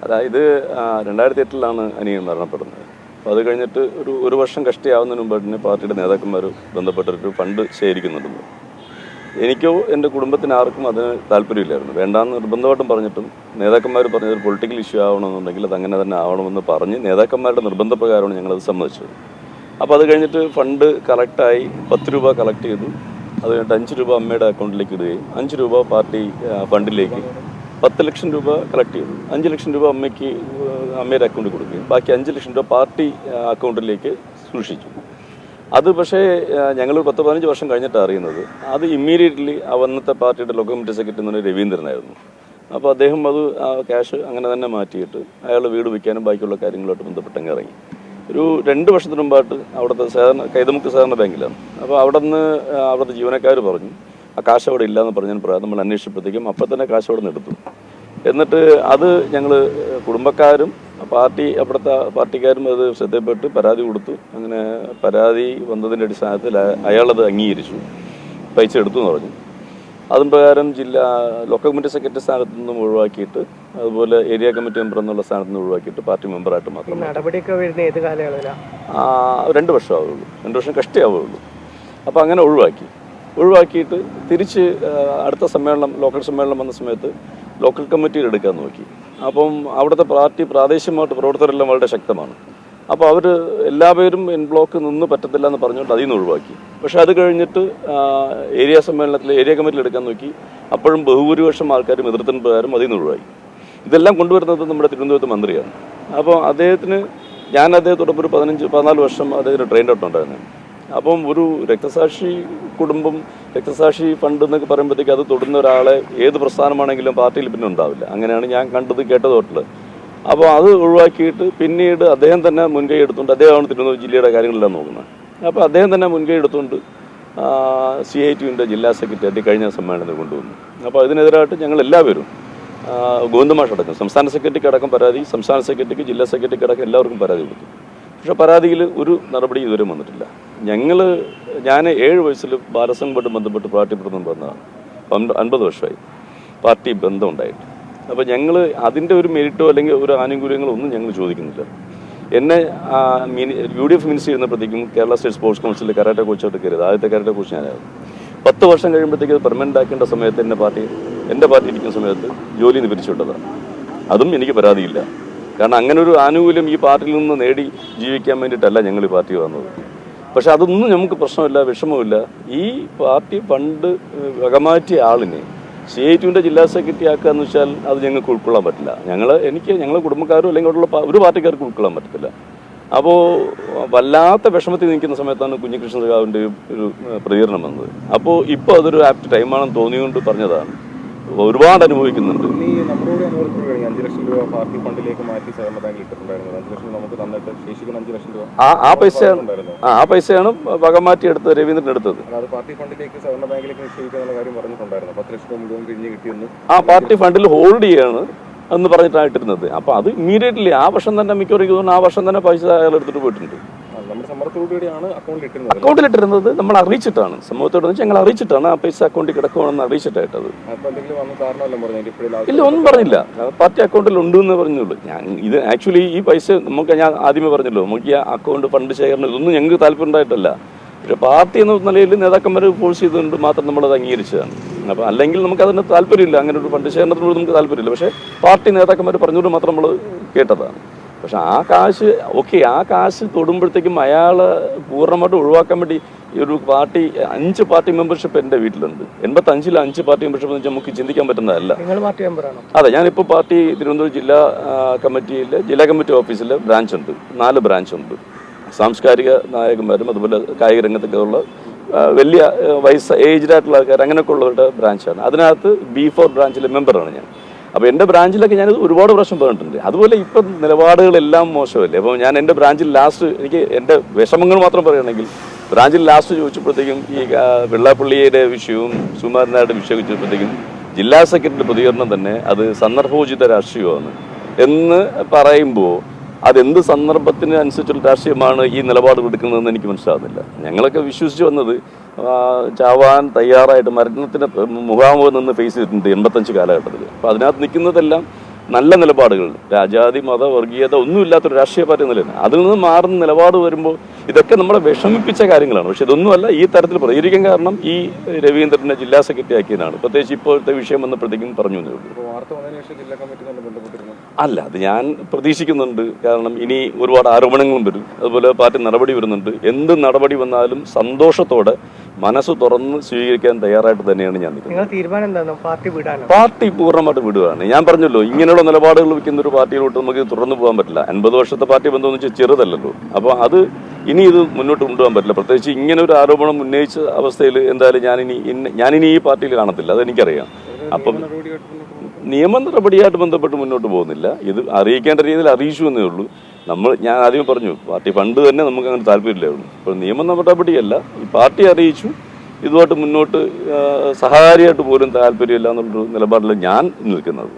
അതായത് 2008 അനിയൻ മരണപ്പെടുന്നത്. അപ്പോൾ അത് കഴിഞ്ഞിട്ട് ഒരു വർഷം കഷ്ടിയാവുന്നതിന് മുമ്പ് തന്നെ പാർട്ടിയുടെ നേതാക്കന്മാർ ബന്ധപ്പെട്ടൊരു ഫണ്ട് ശേഖരിക്കുന്നുണ്ടെന്ന്. എനിക്കോ എൻ്റെ കുടുംബത്തിന് ആർക്കും അതിന് താല്പര്യമില്ലായിരുന്നു. വേണ്ടാന്ന് നിർബന്ധമായിട്ടും പറഞ്ഞിട്ടും നേതാക്കന്മാർ പറഞ്ഞത് ഒരു പൊളിറ്റിക്കൽ ഇഷ്യൂ ആവണമെന്നുണ്ടെങ്കിൽ അത് അങ്ങനെ തന്നെ ആവണമെന്ന് പറഞ്ഞ് നേതാക്കന്മാരുടെ നിർബന്ധപ്രകാരമാണ് ഞങ്ങളത് സമ്മതിച്ചത്. അപ്പോൾ അത് കഴിഞ്ഞിട്ട് ഫണ്ട് കളക്റ്റായി 10 രൂപ കളക്ട് ചെയ്തു. അത് കഴിഞ്ഞിട്ട് 5 രൂപ അമ്മയുടെ അക്കൗണ്ടിലേക്ക് ഇടുകയും 5 രൂപ പാർട്ടി ഫണ്ടിലേക്ക് 10 ലക്ഷം രൂപ കളക്ട് ചെയ്തു. 5 ലക്ഷം രൂപ അമ്മയുടെ അക്കൗണ്ടിൽ കൊടുക്കുകയും ബാക്കി 5 ലക്ഷം രൂപ പാർട്ടി അക്കൗണ്ടിലേക്ക് സൂക്ഷിച്ചു. അത് പക്ഷേ ഞങ്ങൾ 10-15 വർഷം കഴിഞ്ഞിട്ടാണ് അറിയുന്നത്. അത് ഇമ്മീഡിയറ്റ്ലി അന്നത്തെ പാർട്ടിയുടെ ലോക്കൽ കമ്മിറ്റി സെക്രട്ടറി എന്ന് പറഞ്ഞ രവീന്ദ്രനായിരുന്നു. അപ്പോൾ അദ്ദേഹം അത് ക്യാഷ് അങ്ങനെ തന്നെ മാറ്റിയിട്ട് അയാൾ വീട് വയ്ക്കാനും ബാക്കിയുള്ള കാര്യങ്ങളായിട്ട് ബന്ധപ്പെട്ടങ്ങ് ഇറങ്ങി. ഒരു 2 വർഷത്തിന് മുമ്പായിട്ട് അവിടുത്തെ കൈതമുക്ക് സഹകരണ ബാങ്കിലാണ്. അപ്പോൾ അവിടുത്തെ ജീവനക്കാർ പറഞ്ഞു ആ കാശ് അവിടെ ഇല്ലയെന്ന് പറഞ്ഞതിന് പ്രകാരം നമ്മൾ അന്വേഷിച്ചപ്പോഴത്തേക്കും അപ്പം തന്നെ കാശ് അവിടെ നിന്ന് എടുത്തു. എന്നിട്ട് അത് ഞങ്ങൾ കുടുംബക്കാരും അവിടുത്തെ പാർട്ടിക്കാരും അത് ശ്രദ്ധപ്പെട്ട് പരാതി കൊടുത്തു. അങ്ങനെ പരാതി വന്നതിൻ്റെ അടിസ്ഥാനത്തിൽ അയാളത് അംഗീകരിച്ചു, പൈസ എടുത്തു എന്ന് പറഞ്ഞു. അതിന് പ്രകാരം ലോക്കൽ കമ്മിറ്റി സെക്രട്ടറി സ്ഥാനത്ത് നിന്നും ഒഴിവാക്കിയിട്ട് അതുപോലെ ഏരിയ കമ്മിറ്റി മെമ്പർ എന്നുള്ള സ്ഥാനത്ത് നിന്ന് ഒഴിവാക്കിയിട്ട് പാർട്ടി മെമ്പറായിട്ട് മാത്രം. നടപടിയൊക്കെ വരുന്ന ഏത് കാലയളവിലാണ്? 2 വർഷം ആവുള്ളൂ, 2 വർഷം കഷ്ടിയാവുള്ളൂ. അപ്പോൾ അങ്ങനെ ഒഴിവാക്കിയിട്ട് തിരിച്ച് അടുത്ത ലോക്കൽ സമ്മേളനം വന്ന സമയത്ത് ലോക്കൽ കമ്മിറ്റിയിൽ എടുക്കാൻ നോക്കി. അപ്പം അവിടുത്തെ പ്രാദേശികമായിട്ട് പ്രവർത്തകരെല്ലാം വളരെ ശക്തമാണ്. അപ്പോൾ അവർ എല്ലാവരും ബ്ലോക്ക് നിന്ന് പറ്റത്തില്ല എന്ന് പറഞ്ഞുകൊണ്ട് അതിൽ നിന്ന് ഒഴിവാക്കി. പക്ഷെ അത് കഴിഞ്ഞിട്ട് ഏരിയ കമ്മിറ്റിയിൽ എടുക്കാൻ നോക്കി. അപ്പോഴും ബഹുഭൂരിപക്ഷം ആൾക്കാരും എതിർത്തിന് പ്രകാരം അതിൽ നിന്ന് ഒഴിവാക്കി. ഇതെല്ലാം കൊണ്ടുവരുന്നത് നമ്മുടെ തിരുവനന്തപുരത്ത് മന്ത്രിയാണ്. അപ്പോൾ ഞാൻ അദ്ദേഹത്തോടൊപ്പം ഒരു 15-14 വർഷം അദ്ദേഹത്തിന് ട്രെയിൻ ഔട്ട് ഉണ്ടായിരുന്നു. അപ്പം ഒരു രക്തസാക്ഷി കുടുംബം, രക്തസാക്ഷി ഫണ്ട് എന്നൊക്കെ പറയുമ്പോഴത്തേക്ക് അത് തൊടുന്ന ഒരാളെ ഏത് പ്രസ്ഥാനമാണെങ്കിലും പാർട്ടിയിൽ പിന്നെ ഉണ്ടാവില്ല. അങ്ങനെയാണ് ഞാൻ കേട്ടത് തൊട്ടുള്ളത്. അപ്പോൾ അത് ഒഴിവാക്കിയിട്ട് പിന്നീട് അദ്ദേഹം തന്നെ മുൻകൈ എടുത്തുകൊണ്ട്, അദ്ദേഹമാണ് തിരുവനന്തപുരം ജില്ലയുടെ കാര്യങ്ങളെല്ലാം നോക്കുന്നത്. അപ്പോൾ അദ്ദേഹം തന്നെ മുൻകൈ എടുത്തുകൊണ്ട് CITUവിൻ്റെ ജില്ലാ സെക്രട്ടറി കഴിഞ്ഞ സമ്മേളനത്തിൽ കൊണ്ടുവന്നു. അപ്പോൾ ഇതിനെതിരായിട്ട് ഞങ്ങൾ എല്ലാവരും ഗോവിന്ദമാഷ് അടക്കം സംസ്ഥാന സെക്രട്ടറിക്ക് അടക്കം പരാതി, സംസ്ഥാന സെക്രട്ടറിക്ക് ജില്ലാ സെക്രട്ടറിക്ക് അടക്കം എല്ലാവർക്കും പരാതി കൊടുത്തു. പക്ഷെ പരാതിയിൽ ഒരു നടപടി ഇതുവരെ വന്നിട്ടില്ല. ഞാൻ 7 വയസ്സിൽ ബാലസംഘമായിട്ട് ബന്ധപ്പെട്ട് പാർട്ടി പ്രവർത്തനം വന്നതാണ്. 50 വർഷമായി പാർട്ടി ബന്ധമുണ്ടായിട്ട്. അപ്പോൾ ഞങ്ങൾ അതിൻ്റെ ഒരു മെരിറ്റോ അല്ലെങ്കിൽ ഒരു ആനുകൂല്യങ്ങളോ ഒന്നും ഞങ്ങൾ ചോദിക്കുന്നില്ല. എന്നെ UDF മിനിസ്റ്റർ ഇരുന്നപ്പോഴത്തേക്കും കേരള സ്റ്റേറ്റ് സ്പോർട്സ് കൗൺസിലിൽ കരാട്ടെ കോച്ചായിട്ട് കയറിയത്. ആദ്യത്തെ കരാട്ടെ കോച്ച് ഞാനായിരുന്നു. 10 വർഷം കഴിയുമ്പോഴത്തേക്ക് അത് പെർമനൻ്റ് ആക്കേണ്ട സമയത്ത് എൻ്റെ പാർട്ടി ഇരിക്കുന്ന സമയത്ത് ജോലിയിൽ നിന്ന് പിരിച്ചുവിട്ടതാണ്. അതും എനിക്ക് പരാതിയില്ല. കാരണം അങ്ങനെ ഒരു ആനുകൂല്യം ഈ പാർട്ടിയിൽ നിന്ന് നേടി ജീവിക്കാൻ വേണ്ടിയിട്ടല്ല ഞങ്ങൾ ഈ പാർട്ടി വന്നത്. പക്ഷെ അതൊന്നും നമുക്ക് പ്രശ്നമില്ല, വിഷമമില്ല. ഈ പാർട്ടി ഫണ്ട് വകമാറ്റിയ ആളിനെ CITUവിൻ്റെ ജില്ലാ സെക്രട്ടറി ആക്കുക എന്ന് വെച്ചാൽ അത് ഞങ്ങൾക്ക് ഉൾക്കൊള്ളാൻ പറ്റില്ല. ഞങ്ങൾ കുടുംബക്കാരോ അല്ലെങ്കിൽ അവിടെയുള്ള ഒരു പാർട്ടിക്കാർക്ക് ഉൾക്കൊള്ളാൻ പറ്റത്തില്ല. അപ്പോൾ വല്ലാത്ത വിഷമത്തിൽ നിൽക്കുന്ന സമയത്താണ് കുഞ്ഞികൃഷ്ണ സഖാവിൻ്റെ ഒരു പ്രതികരണം വന്നത്. അപ്പോൾ ഇപ്പോൾ അതൊരു ആപ്റ്റ് ടൈമാണെന്ന് തോന്നിയുകൊണ്ട് പറഞ്ഞതാണ്. ഒരുപാട് അനുഭവിക്കുന്നുണ്ട്. നമ്മളോട് 5 ലക്ഷം രൂപ പാർട്ടി ഫണ്ടിലേക്ക് മാറ്റി സഹകരണ ബാങ്കിൽ ഇട്ടിട്ടുണ്ടായിരുന്നു. 5 ലക്ഷം നമുക്ക് തന്നിട്ട് ശേഷിക്കുന്ന 5 ലക്ഷം രൂപ ആ പൈസയാണ് വകമാറ്റി എടുത്തത്, രവീന്ദ്രൻ എടുത്തത്. അത് പാർട്ടി ഫണ്ടിലേക്ക് സഹകരണ ബാങ്കിലേക്ക് നിക്ഷേപിക്കുന്ന കാര്യം പറഞ്ഞിട്ടുണ്ടായിരുന്നു. 10 ലക്ഷം രൂപ മുഴുവൻ പിരിഞ്ഞ് കിട്ടിയെന്ന് പാർട്ടി ഫണ്ടിൽ ഹോൾഡ് ചെയ്യാണ് എന്ന് പറഞ്ഞിട്ടായിട്ടിരുന്നത്. അപ്പോൾ അത് ഇമ്മീഡിയറ്റ്ലി ആ വർഷം തന്നെ മിക്കവാറും ആ വർഷം തന്നെ പൈസ അയാൾ എടുത്തിട്ട് പോയിട്ടുണ്ട്. അക്കൗണ്ടിലിട്ടിരുന്നത് നമ്മൾ അറിയിച്ചിട്ടാണ്, സമൂഹത്തോട് ഞങ്ങൾ അറിയിച്ചിട്ടാണ് ആ പൈസ അക്കൗണ്ടിൽ കിടക്കുവാണെന്ന് അറിയിച്ചിട്ടായിട്ടത്. ഇല്ല, ഒന്നും പറഞ്ഞില്ല. പാർട്ടി അക്കൗണ്ടിൽ ഉണ്ടെന്ന് പറഞ്ഞുള്ളൂ. ഇത് ആക്ച്വലി ഈ പൈസ ഞാൻ ആദ്യമേ പറഞ്ഞല്ലോ, നമുക്ക് ഈ അക്കൗണ്ട് ഫണ്ട് ശേഖരണം ഇതൊന്നും ഞങ്ങൾക്ക് താല്പര്യം ഉണ്ടായിട്ടല്ല. പക്ഷെ പാർട്ടി എന്ന നിലയിൽ നേതാക്കന്മാർ ഫോഴ്സ് ചെയ്തുകൊണ്ട് മാത്രം നമ്മളത് അംഗീകരിച്ചതാണ്. അപ്പോൾ അല്ലെങ്കിൽ നമുക്ക് അതിന് താല്പര്യമില്ല, അങ്ങനെ ഒരു ഫണ്ട് ശേഖരണത്തിനോട് നമുക്ക് താല്പര്യമില്ല. പക്ഷേ പാർട്ടി നേതാക്കന്മാർ പറഞ്ഞുകൊണ്ട് മാത്രം നമ്മൾ കേട്ടതാണ്. പക്ഷെ ആ കാശ് തൊടുമ്പോഴത്തേക്കും അയാളെ പൂർണ്ണമായിട്ട് ഒഴിവാക്കാൻ വേണ്ടി ഒരു 5 പാർട്ടി മെമ്പർഷിപ്പ് എൻ്റെ വീട്ടിലുണ്ട്. 85 5 പാർട്ടി മെമ്പർഷിപ്പ് എന്ന് വെച്ചാൽ നമുക്ക് ചിന്തിക്കാൻ പറ്റുന്നതല്ല. അതെ, ഞാനിപ്പോൾ പാർട്ടി തിരുവനന്തപുരം ജില്ലാ കമ്മിറ്റി ഓഫീസിൽ ബ്രാഞ്ചുണ്ട്, 4 ബ്രാഞ്ചുണ്ട്. സാംസ്കാരിക നായകന്മാരും അതുപോലെ കായിക രംഗത്തൊക്കെ ഉള്ള വലിയ ഏജ്ഡ് ആയിട്ടുള്ള ആൾക്കാർ അങ്ങനെയൊക്കെ ഉള്ളവരുടെ ബ്രാഞ്ചാണ്. അതിനകത്ത് B4 ബ്രാഞ്ചിലെ മെമ്പറാണ് ഞാൻ. അപ്പോൾ എൻ്റെ ബ്രാഞ്ചിലൊക്കെ ഞാനത് ഒരുപാട് പ്രാവശ്യം പറഞ്ഞിട്ടുണ്ട്. അതുപോലെ ഇപ്പം നിലപാടുകളെല്ലാം മോശമല്ലേ. അപ്പോൾ ഞാൻ എൻ്റെ ബ്രാഞ്ചിൽ എനിക്ക് എൻ്റെ വിഷമങ്ങൾ മാത്രം പറയുകയാണെങ്കിൽ ബ്രാഞ്ചിൽ ചോദിച്ചപ്പോഴത്തേക്കും ഈ വെള്ളാപ്പള്ളിയുടെ വിഷയവും സുകുമാരനായുടെ വിഷയം ചോദിച്ചപ്പോഴത്തേക്കും ജില്ലാ സെക്രട്ടറി പ്രതികരണം തന്നെ അത് സന്ദർഭോചിത രാഷ്ട്രീയമാണ് എന്ന് പറയുമ്പോൾ അതെന്ത് സന്ദർഭത്തിന് അനുസരിച്ചുള്ള രാഷ്ട്രീയമാണ് ഈ നിലപാട് എടുക്കുന്നതെന്ന് എനിക്ക് മനസ്സിലാകുന്നില്ല. ഞങ്ങളൊക്കെ വിശ്വസിച്ച് വന്നത് ചാവാൻ തയ്യാറായിട്ട് മരണത്തിന് മുഖാമുഖം നിന്ന് ഫേസ് ചെയ്തിട്ടുണ്ട് 85 കാലഘട്ടത്തിൽ. അപ്പോൾ അതിനകത്ത് നിൽക്കുന്നതെല്ലാം നല്ല നിലപാടുകൾ, ജാതി മത വർഗീയത ഒന്നുമില്ലാത്തൊരു രാഷ്ട്രീയ പാർട്ടി നിലയാണ്. അതിൽ നിന്ന് മാറുന്ന നിലപാട് വരുമ്പോൾ ഇതൊക്കെ നമ്മളെ വിഷമിപ്പിച്ച കാര്യങ്ങളാണ്. പക്ഷെ ഇതൊന്നുമല്ല ഈ തരത്തിൽ പ്രതികരിക്കാൻ കാരണം ഈ രവീന്ദ്രനെ ജില്ലാ സെക്രട്ടറി ആക്കിയതാണ്. പ്രത്യേകിച്ച് ഇപ്പോഴത്തെ വിഷയം വന്നപ്പോഴത്തേക്കും പറഞ്ഞു എന്നേ ഉള്ളൂ. വാർത്ത വന്നതിന് ശേഷം ജില്ലാ കമ്മിറ്റി തന്നെ ബന്ധപ്പെട്ടിരുന്നു. അല്ല, അത് ഞാൻ പ്രതീക്ഷിക്കുന്നുണ്ട്. കാരണം ഇനി ഒരുപാട് ആരോപണങ്ങളും വരും, അതുപോലെ പാർട്ടി നടപടി വരുന്നുണ്ട്. എന്ത് നടപടി വന്നാലും സന്തോഷത്തോടെ മനസ്സ് തുറന്ന് സ്വീകരിക്കാൻ തയ്യാറായിട്ട് തന്നെയാണ് ഞാൻ നിൽക്കുന്നത്. നിങ്ങൾ തീരുമാനം എന്താണ്? പാർട്ടി വിടാനോ? പാർട്ടി പൂർണ്ണമായിട്ട് വിടുകയാണ്. ഞാൻ പറഞ്ഞല്ലോ, ഇങ്ങനെയുള്ള നിലപാടുകൾ വയ്ക്കുന്ന ഒരു പാർട്ടിയിലോട്ട് നമുക്ക് തുറന്നു പോകാൻ പറ്റില്ല. 50 വർഷത്തെ പാർട്ടി ബന്ധം എന്ന് വെച്ചാൽ ചെറുതല്ലല്ലോ. അപ്പോൾ അത് ഇനി ഇത് മുന്നോട്ട് കൊണ്ടുപോകാൻ പറ്റില്ല. പ്രത്യേകിച്ച് ഇങ്ങനെ ഒരു ആരോപണം ഉന്നയിച്ച അവസ്ഥയിൽ എന്തായാലും ഞാനിനി ഈ പാർട്ടിയിൽ കാണത്തില്ല, അതെനിക്കറിയാം. അപ്പം നിയമ നടപടിയായിട്ട് ബന്ധപ്പെട്ട് മുന്നോട്ട് പോകുന്നില്ല. ഇത് അറിയിക്കേണ്ട രീതിയിൽ അറിയിച്ചു എന്നേ ഉള്ളൂ. ഞാൻ ആദ്യം പറഞ്ഞു, പാർട്ടി ഫണ്ട് തന്നെ നമുക്ക് അങ്ങനെ താല്പര്യമില്ലായിരുന്നു. ഇപ്പോൾ നിയമ നടപടിയല്ല, ഈ പാർട്ടി അറിയിച്ചു. ഇതുമായിട്ട് മുന്നോട്ട് സഹകാരിയായിട്ട് പോലും താല്പര്യമില്ല എന്നുള്ളൊരു നിലപാടിൽ ഞാൻ നിൽക്കുന്നത്.